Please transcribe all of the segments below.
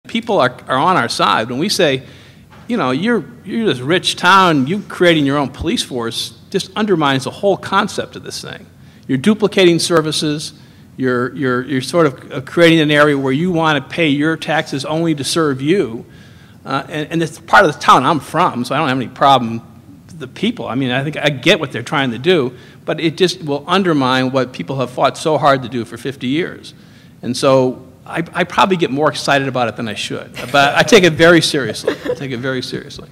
People are on our side. When we say, you know, you're this rich town, you creating your own police force just undermines the whole concept of this thing. You're duplicating services. You're sort of creating an area where you want to pay your taxes only to serve you. And it's part of the town I'm from, so I don't have any problem with the people. I mean, I think I get what they're trying to do, but it just will undermine what people have fought so hard to do for 50 years. And so I probably get more excited about it than I should. But I take it very seriously. I take it very seriously.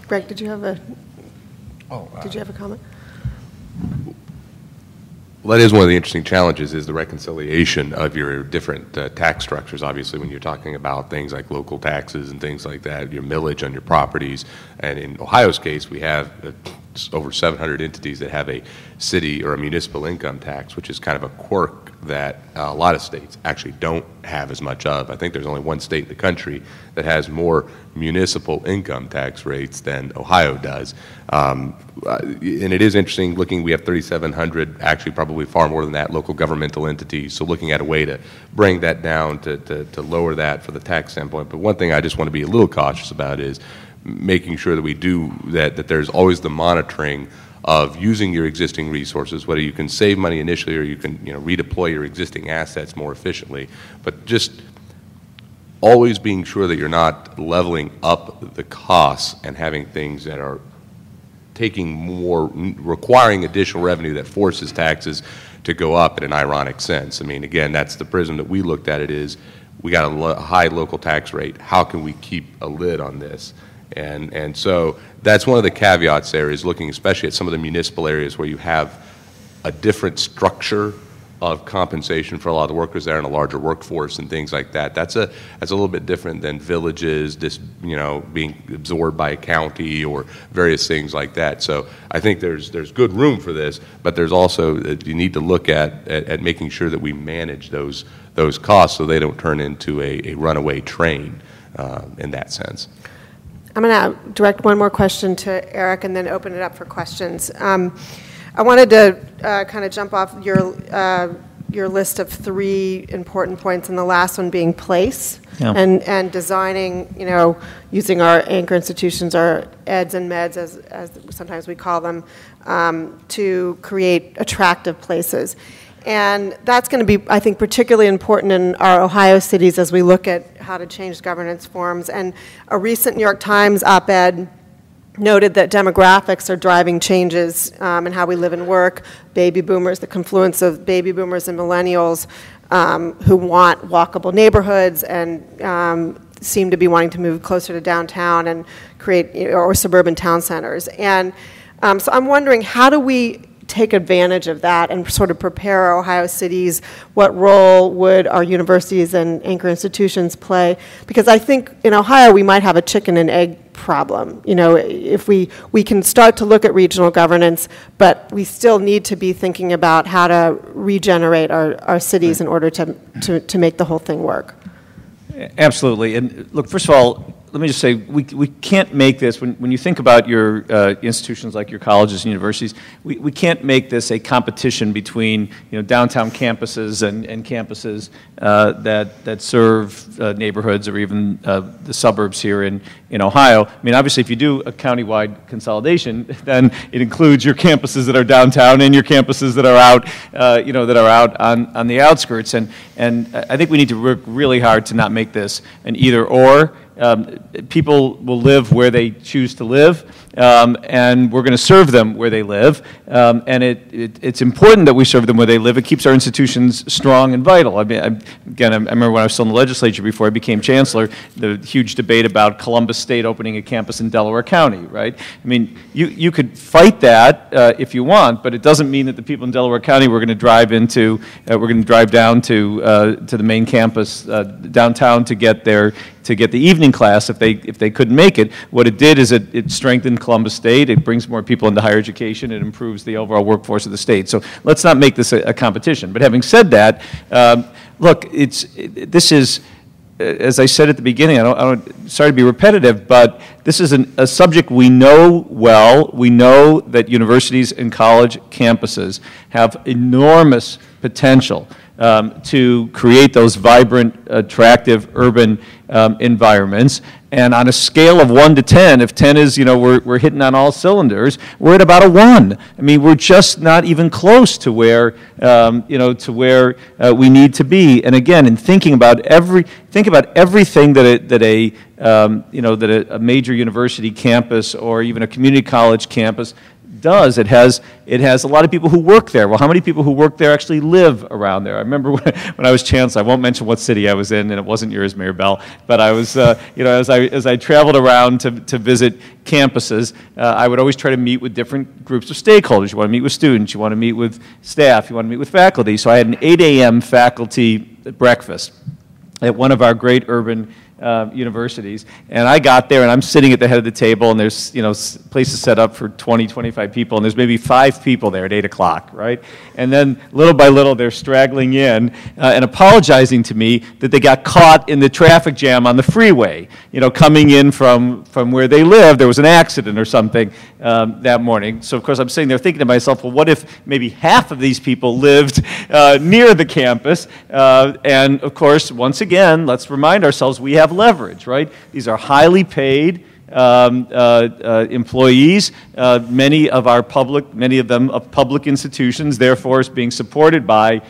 Greg, did you have a comment? Well, that is one of the interesting challenges, is the reconciliation of your different tax structures. Obviously, when you're talking about things like local taxes and things like that, your millage on your properties. And in Ohio's case, we have over 700 entities that have a city or a municipal income tax, which is kind of a quirk that a lot of states actually don't have as much of. I think there's only one state in the country that has more municipal income tax rates than Ohio does. And it is interesting looking, we have 3,700, actually probably far more than that, local governmental entities. So looking at a way to bring that down, to lower that for the tax standpoint. But one thing I just want to be a little cautious about is making sure that we do that there's always the monitoring of using your existing resources, whether you can save money initially or you can redeploy your existing assets more efficiently, but just always being sure that you're not leveling up the costs and having things that are requiring additional revenue that forces taxes to go up in an ironic sense. I mean, again, that's the prism that we looked at it, is we got a high local tax rate. How can we keep a lid on this? And so that's one of the caveats there, is looking especially at some of the municipal areas where you have a different structure of compensation for a lot of the workers there and a larger workforce and things like that. That's a little bit different than villages being absorbed by a county or various things like that. So I think there's good room for this, but there's also you need to look at making sure that we manage those costs so they don't turn into a runaway train in that sense. I'm going to direct one more question to Eric and then open it up for questions. I wanted to kind of jump off your list of 3 important points, and the last one being place, and designing, using our anchor institutions, our eds and meds, as sometimes we call them, to create attractive places. And that's going to be, I think, particularly important in our Ohio cities as we look at how to change governance forms. And a recent New York Times op-ed noted that demographics are driving changes in how we live and work. Baby boomers, the confluence of baby boomers and millennials who want walkable neighborhoods and seem to be wanting to move closer to downtown and create, or suburban town centers. And so I'm wondering, how do we take advantage of that and sort of prepare our Ohio cities? What role would our universities and anchor institutions play? Because I think in Ohio we might have a chicken and egg problem. If we can start to look at regional governance, but we still need to be thinking about how to regenerate our cities in order to make the whole thing work. Absolutely. And look, first of all, let me just say, we can't make this, when you think about your institutions like your colleges and universities, we can't make this a competition between downtown campuses and campuses that serve neighborhoods or even the suburbs here in Ohio. I mean, obviously, if you do a countywide consolidation, then it includes your campuses that are downtown and your campuses that are out, that are out on the outskirts. And I think we need to work really hard to not make this an either-or. People will live where they choose to live, and we're going to serve them where they live. And it's important that we serve them where they live. It keeps our institutions strong and vital. I mean, I remember when I was still in the legislature before I became chancellor, the huge debate about Columbus State opening a campus in Delaware County, right? I mean, you could fight that if you want, but it doesn't mean that the people in Delaware County we're going to drive down to the main campus downtown to get the evening class if they couldn't make it. What it did is it strengthened Columbus State. It brings more people into higher education. It improves the overall workforce of the state. So let's not make this a competition. But having said that, look, this is, as I said at the beginning, sorry to be repetitive, but this is a subject we know well. We know that universities and college campuses have enormous potential to create those vibrant, attractive urban environments. And on a scale of 1 to 10, if 10 is, we're hitting on all cylinders, we're at about a 1. I mean, we're just not even close to where, we need to be. And again, in thinking about everything that a major university campus or even a community college campus does. It has a lot of people who work there. Well, how many people who work there actually live around there? I remember when I was chancellor, I won't mention what city I was in, and it wasn't yours, Mayor Bell, but I was, as I traveled around to visit campuses, I would always try to meet with different groups of stakeholders. You want to meet with students, you want to meet with staff, you want to meet with faculty. So I had an 8 a.m. faculty breakfast at one of our great urban universities, and I got there and I'm sitting at the head of the table, and there's places set up for 20, 25 people, and there's maybe 5 people there at 8 o'clock, right? And then little by little they're straggling in and apologizing to me that they got caught in the traffic jam on the freeway, coming in from where they live. There was an accident or something that morning. So of course I'm sitting there thinking to myself, well, what if maybe half of these people lived near the campus? And of course, once again, let's remind ourselves we have leverage, right? These are highly paid employees, many of them of public institutions, therefore is being supported by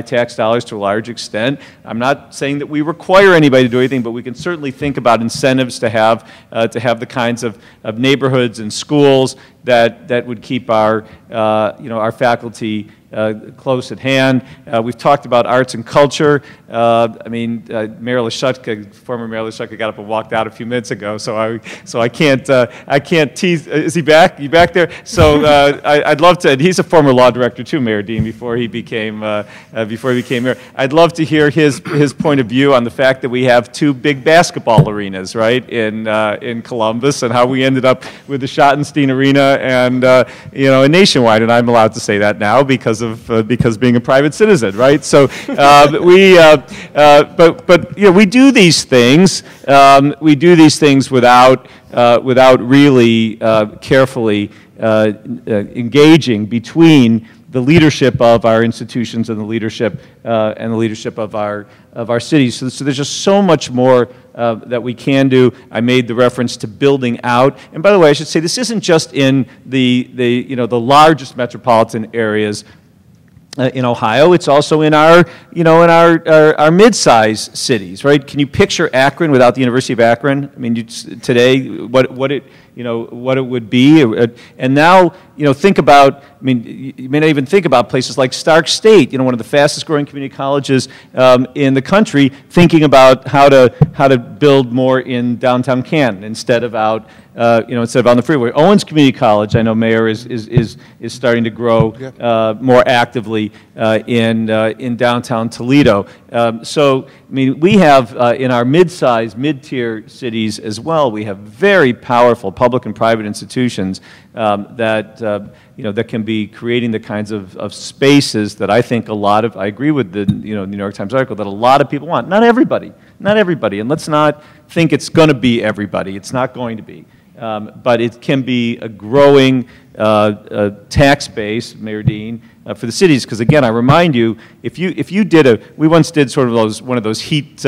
tax dollars to a large extent. I'm not saying that we require anybody to do anything, but we can certainly think about incentives to have the kinds of neighborhoods and schools that would keep our faculty close at hand. We've talked about arts and culture. Mayor Lashutka, former Mayor Lashutka, got up and walked out a few minutes ago, so I can't tease. Is he back? You back there? So I'd love to. He's a former law director too, Mayor Dean, before he became mayor. I'd love to hear his point of view on the fact that we have 2 big basketball arenas, right, in Columbus, and how we ended up with the Schottenstein Arena and a Nationwide, and I'm allowed to say that now because being a private citizen, right? So we do these things. We do these things without really carefully engaging between the leadership of our institutions and the leadership of our cities. So there's just so much more that we can do. I made the reference to building out, and by the way, I should say this isn't just in the largest metropolitan areas in Ohio. It's also in our mid-sized cities, right? Can you picture Akron without the University of Akron? I mean, today, what it would be, and now think about. I mean, you may not even think about places like Stark State, one of the fastest-growing community colleges in the country, thinking about how to build more in downtown Canton instead of out on the freeway. Owens Community College, I know, Mayor, is starting to grow more actively in downtown Toledo. So, I mean, we have in our mid-tier cities as well, we have very powerful public and private institutions that can be creating the kinds of spaces that I think I agree with the New York Times article, that a lot of people want. Not everybody, and let's not think it's going to be everybody. It's not going to be. But it can be a growing tax base, Mayor Dean, for the cities. Because again, I remind you, if you we once did sort of one of those heat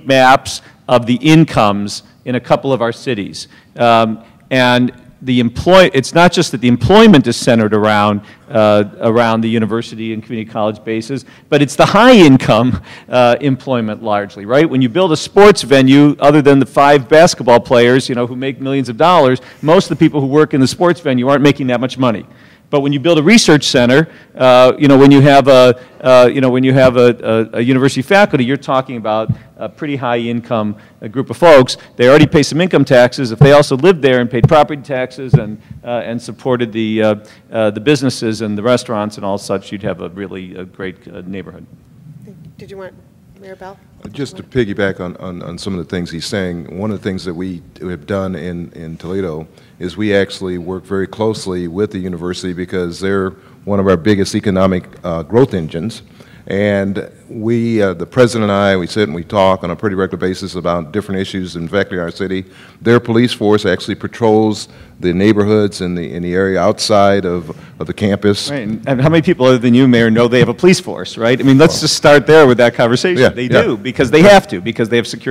maps of the incomes in a couple of our cities, and it's not just that the employment is centered around the university and community college bases, but it's the high income employment largely, right? When you build a sports venue, other than the 5 basketball players, who make millions of dollars, most of the people who work in the sports venue aren't making that much money. But when you build a research center, when you have a university faculty, you're talking about a pretty high income group of folks. They already pay some income taxes. If they also lived there and paid property taxes and supported the businesses and the restaurants and all such, you'd have a great neighborhood. Did you want Mayor Bell? Just to piggyback on some of the things he's saying, one of the things that we have done in Toledo is we actually work very closely with the university because they're one of our biggest economic growth engines. And we, the president and I, we sit and we talk on a pretty regular basis about different issues affecting our city. Their police force actually patrols the neighborhoods in the area outside of the campus. Right, and how many people other than you, Mayor, know they have a police force, right? I mean, let's just start there with that conversation. Yeah, They yeah. do, because they have to, because they have security